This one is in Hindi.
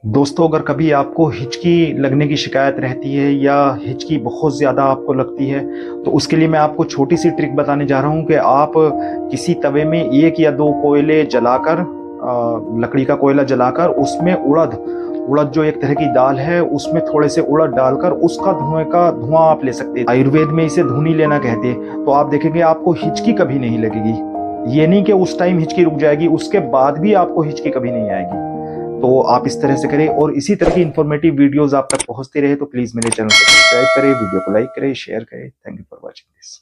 दोस्तों, अगर कभी आपको हिचकी लगने की शिकायत रहती है या हिचकी बहुत ज़्यादा आपको लगती है, तो उसके लिए मैं आपको छोटी सी ट्रिक बताने जा रहा हूँ कि आप किसी तवे में 1 या 2 कोयले जलाकर, लकड़ी का कोयला जलाकर उसमें उड़द उड़द जो एक तरह की दाल है, उसमें थोड़े से उड़द डालकर उसका धुआं आप ले सकते हैं। आयुर्वेद में इसे धुनी लेना कहते हैं। तो आप देखेंगे आपको हिचकी कभी नहीं लगेगी। ये नहीं कि उस टाइम हिचकी रुक जाएगी, उसके बाद भी आपको हिचकी कभी नहीं आएगी। तो आप इस तरह से करें, और इसी तरह की इंफॉर्मेटिव वीडियोस आप तक पहुंचती रहे तो प्लीज मेरे चैनल को सब्सक्राइब करें, वीडियो को लाइक करें, शेयर करें। Thank you for watching this.